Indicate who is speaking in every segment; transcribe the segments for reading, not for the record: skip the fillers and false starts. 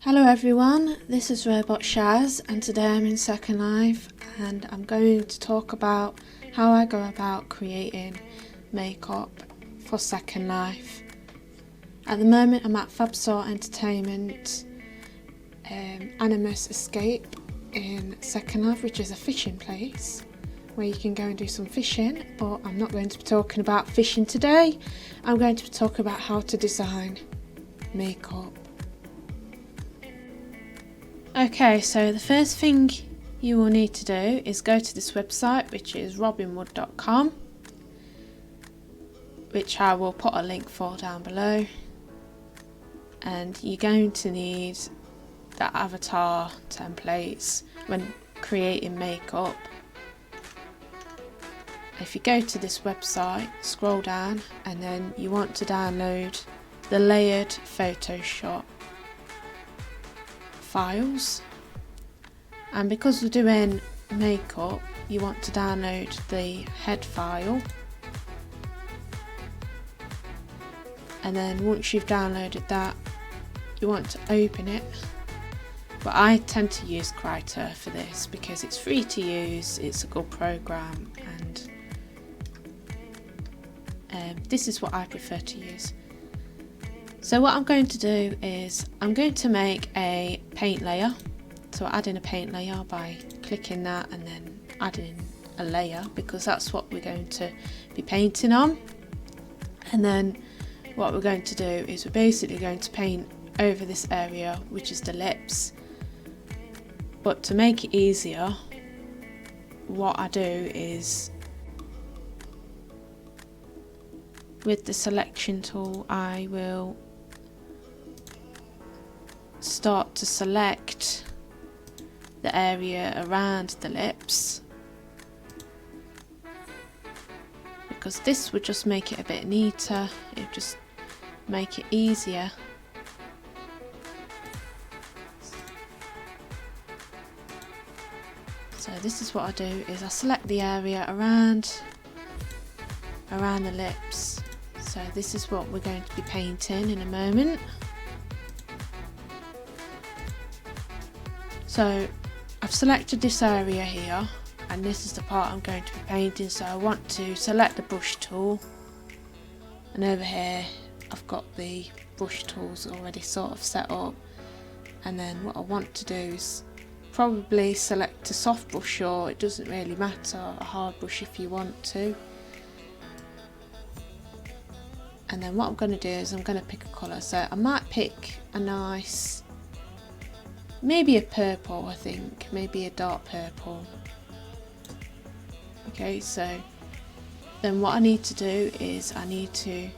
Speaker 1: Hello everyone, this is Robotshaz and today I'm in Secondlife and I'm going to talk about how I go about creating makeup for Secondlife. At the moment I'm at Fabsort Entertainment Animus Escape in Secondlife, which is a fishing place where you can go and do some fishing, but I'm not going to be talking about fishing today. I'm going to be talking about how to design makeup. Okay, so the first thing you will need to do is go to this website, which is robinwood.com, which I will put a link for down below, and you're going to need the avatar templates when creating makeup. If you go to this website, scroll down, and then you want to download the layered Photoshop files, and because we're doing makeup you want to download the head file, and then once you've downloaded that you want to open it. But I tend to use Krita for this because it's free to use, it's a good program, and this is what I prefer to use. So what I'm going to do is I'm going to make a paint layer. So I add in a paint layer by clicking that and then adding a layer, because that's what we're going to be painting on. And then what we're going to do is we're basically going to paint over this area, which is the lips. But to make it easier, what I do is with the selection tool I will start to select the area around the lips, because this would just make it a bit neater, it would just make it easier. So this is what I do, is I select the area around the lips. So this is what we're going to be painting in a moment. So I've selected this area here, and this is the part I'm going to be painting. So I want to select the brush tool, and over here I've got the brush tools already sort of set up. And then what I want to do is probably select a soft brush, or it doesn't really matter, a hard brush if you want to. And then what I'm going to do is I'm going to pick a colour. So I might pick a nice, maybe a purple, I think, maybe a dark purple. Okay, so then what I need to do is I need to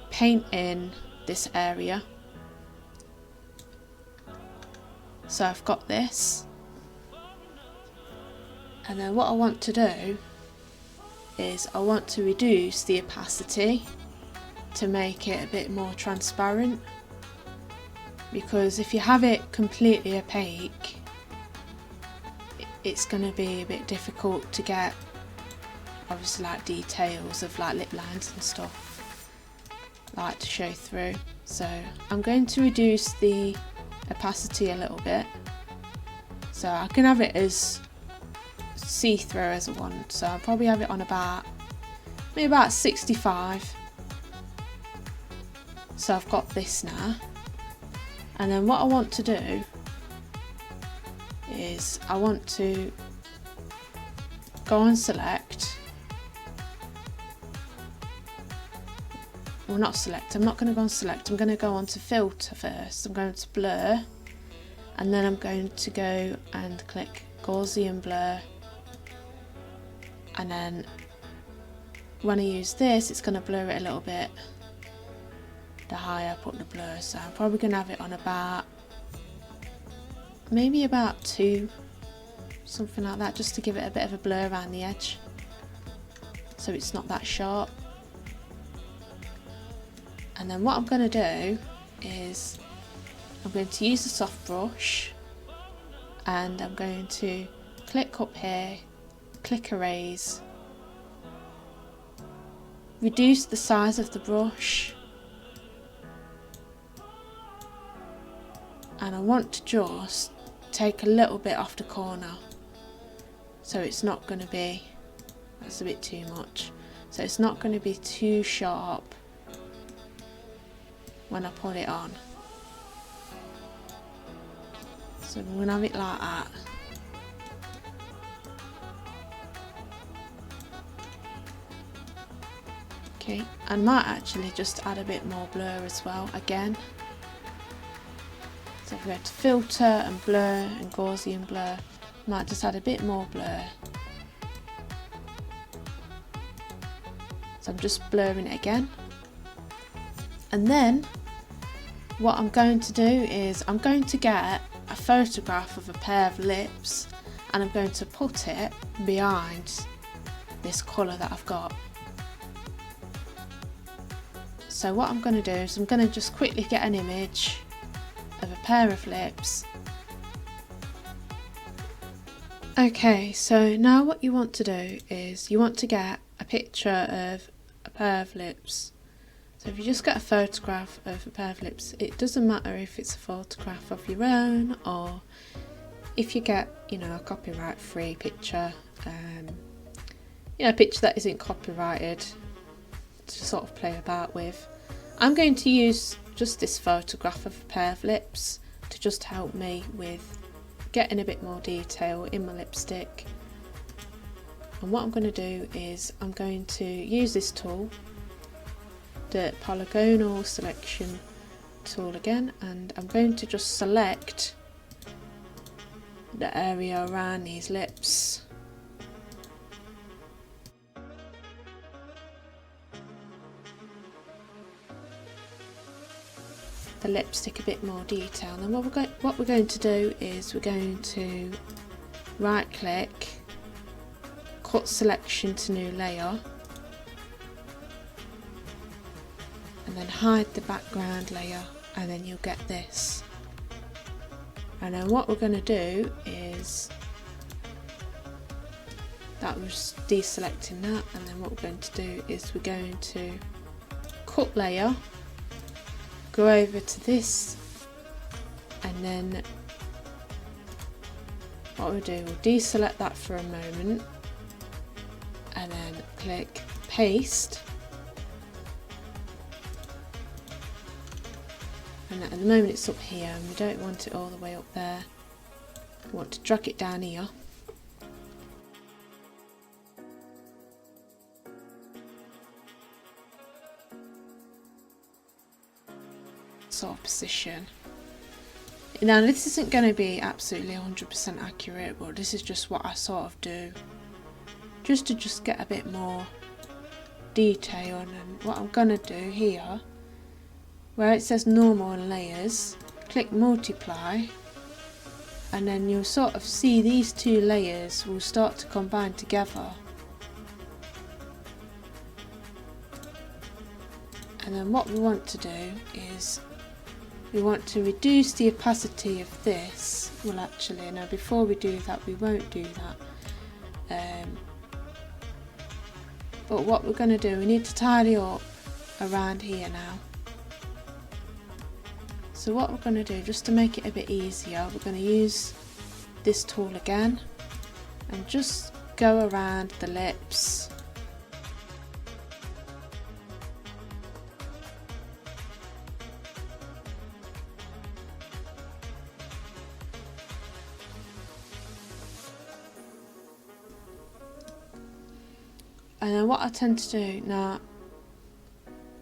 Speaker 1: paint in this area. So I've got this, and then what I want to do is I want to reduce the opacity to make it a bit more transparent, because if you have it completely opaque it's going to be a bit difficult to get, obviously, like details of like lip lines and stuff like to show through. So I'm going to reduce the opacity a little bit, so I can have it as see-through as I want. So I'll probably have it on maybe about 65. So I've got this now, and then what I want to do is I want to go and select, well, not select, I'm not going to go and select, I'm going to go on to filter first. I'm going to blur, and then I'm going to go and click Gaussian blur, and then when I use this it's going to blur it a little bit. The higher I put the blur, so I'm probably going to have it on maybe about 2, something like that, just to give it a bit of a blur around the edge so it's not that sharp. And then what I'm going to do is I'm going to use the soft brush, and I'm going to click up here, click erase, reduce the size of the brush, and I want to just take a little bit off the corner, so it's not going to be, that's a bit too much, so it's not going to be too sharp when I put it on. So I'm going to have it like that. Okay, and I might actually just add a bit more blur as well again. So if we go to filter and blur and Gaussian blur, I might just add a bit more blur. So I'm just blurring it again. And then what I'm going to do is I'm going to get a photograph of a pair of lips and I'm going to put it behind this colour that I've got. So what I'm going to do is I'm going to just quickly get an image of a pair of lips. Okay, so now what you want to do is you want to get a picture of a pair of lips. So if you just get a photograph of a pair of lips, it doesn't matter if it's a photograph of your own or if you get, you know, a copyright free picture, you know, a picture that isn't copyrighted to sort of play about with. I'm going to use just this photograph of a pair of lips to just help me with getting a bit more detail in my lipstick. And what I'm going to do is I'm going to use this tool, the polygonal selection tool again, and I'm going to just select the area around these lips. The lipstick a bit more detail. And what we're going to do is we're going to right click, cut selection to new layer, and then hide the background layer, and then you'll get this. And then what we're going to do is that was deselecting that, and then what we're going to do is we're going to cut layer, go over to this, and then what we'll do, we'll deselect that for a moment and then click paste, and at the moment it's up here and we don't want it all the way up there. We want to drag it down here. Sort of position. Now this isn't going to be absolutely 100% accurate, but this is just what I sort of do just to get a bit more detail. And what I'm going to do here, where it says normal and layers, click multiply, and then you'll sort of see these two layers will start to combine together. And then what we want to do is we want to reduce the opacity of this. Well, actually, no, before we do that, we won't do that. But what we're going to do, we need to tidy up around here now. So what we're going to do, just to make it a bit easier, we're going to use this tool again and just go around the lips. And then what I tend to do now,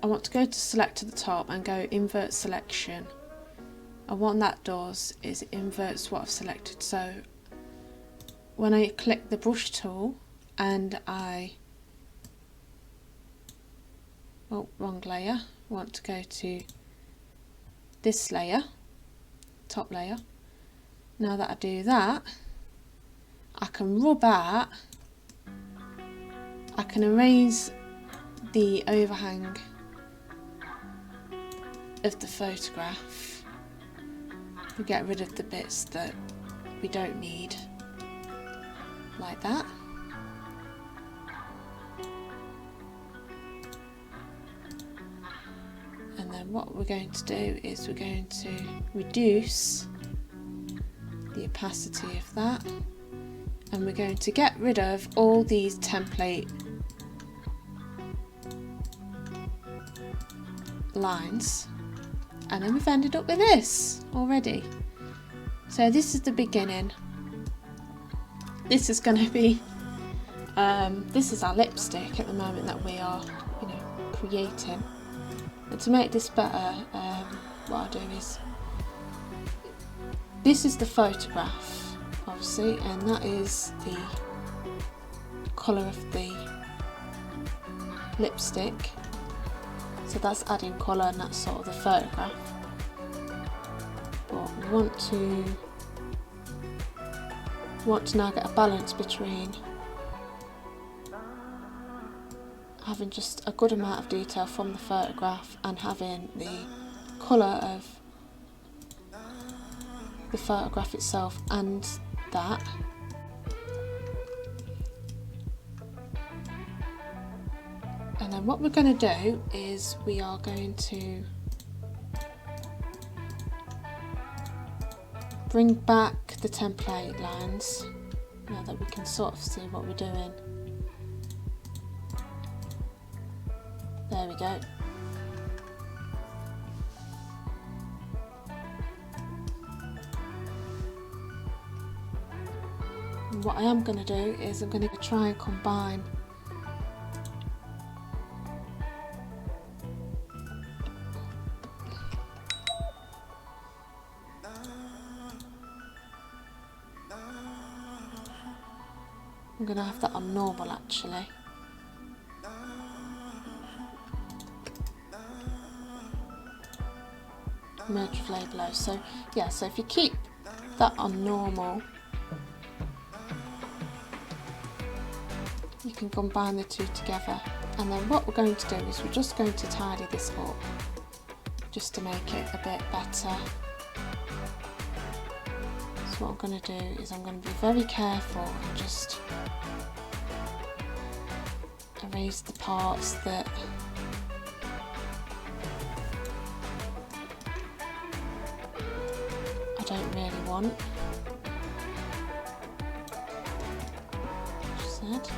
Speaker 1: I want to go to select at the top and go invert selection. And what that does is it inverts what I've selected. So when I click the brush tool and wrong layer, I want to go to this layer, top layer. Now that I do that, I can rub out, I can erase the overhang of the photograph. We get rid of the bits that we don't need, like that. And then what we're going to do is we're going to reduce the opacity of that, and we're going to get rid of all these template lines, and then we've ended up with this already. So this is the beginning. This is going to be this is our lipstick at the moment that we are, you know, creating. And to make this better, what I'll do is, this is the photograph obviously, and that is the colour of the lipstick, so that's adding colour and that's sort of the photograph. But we want to now get a balance between having just a good amount of detail from the photograph and having the colour of the photograph itself and that. And then what we're going to do is we are going to bring back the template lines now that we can sort of see what we're doing. There we go. And what I am going to do is I'm going to try and combine I'm going to have that on normal actually. Merge with lay below. So yeah, so if you keep that on normal, you can combine the two together. And then what we're going to do is we're just going to tidy this up just to make it a bit better. So what I'm going to do is I'm going to be very careful and just erase the parts that I don't really want. Just said.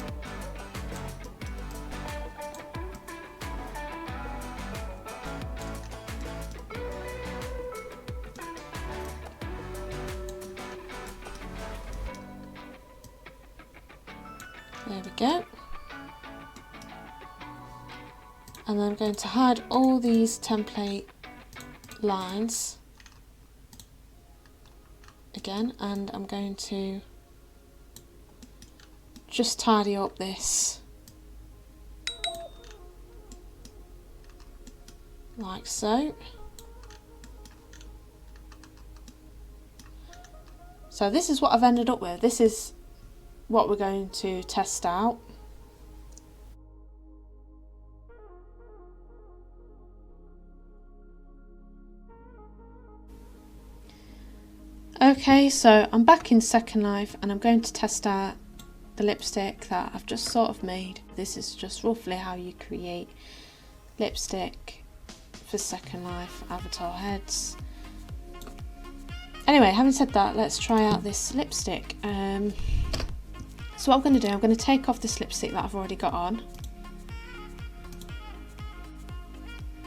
Speaker 1: There we go. And then I'm going to hide all these template lines again, and I'm going to just tidy up this like so. So this is what I've ended up with. This is what we're going to test out. Okay, so I'm back in Secondlife and I'm going to test out the lipstick that I've just sort of made. This is just roughly how you create lipstick for Secondlife avatar heads. Anyway, having said that, let's try out this lipstick. So what I'm going to do, I'm going to take off this lipstick that I've already got on.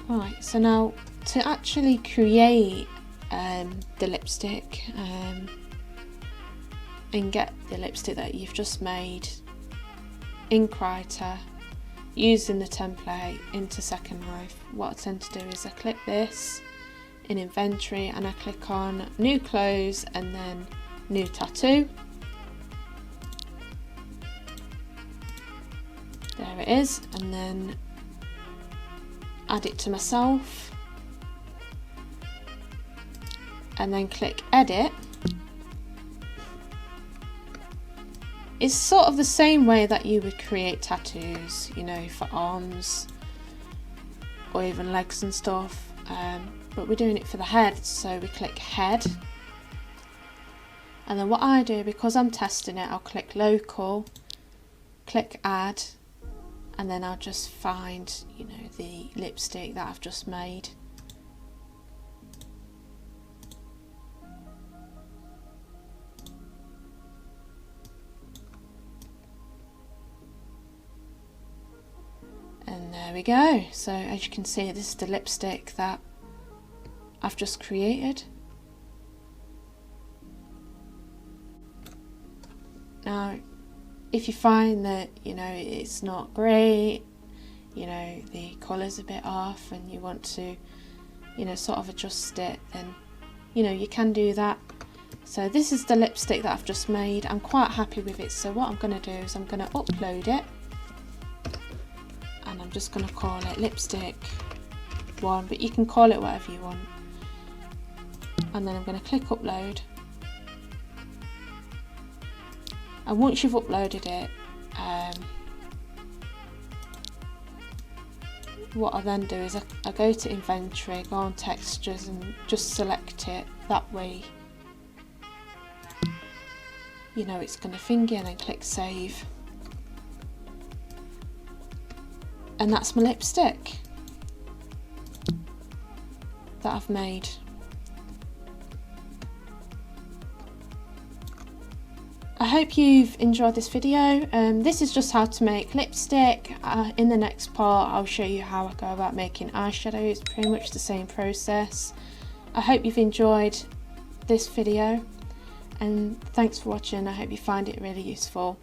Speaker 1: Right, so now to actually create the lipstick and get the lipstick that you've just made in Krita using the template into Secondlife, what I tend to do is I click this in inventory and I click on new clothes and then new tattoo. There it is, and then add it to myself and then click edit. It's sort of the same way that you would create tattoos, you know, for arms or even legs and stuff, but we're doing it for the head, so we click head. And then what I do, because I'm testing it, I'll click local, click add, and then I'll just find, you know, the lipstick that I've just made. there we go. So as you can see, this is the lipstick that I've just created. Now, if you find that, you know, it's not great, you know, the colour's a bit off and you want to, you know, sort of adjust it, then, you know, you can do that. So this is the lipstick that I've just made. I'm quite happy with it. So what I'm going to do is I'm going to upload it. And I'm just going to call it lipstick 1, but you can call it whatever you want. And then I'm going to click upload. And once you've uploaded it, what I then do is I go to inventory, go on textures and just select it. That way, you know it's going to finger, and then click save. And that's my lipstick that I've made. I hope you've enjoyed this video. This is just how to make lipstick. In the next part I'll show you how I go about making eyeshadow. It's pretty much the same process. I hope you've enjoyed this video, and thanks for watching. I hope you find it really useful.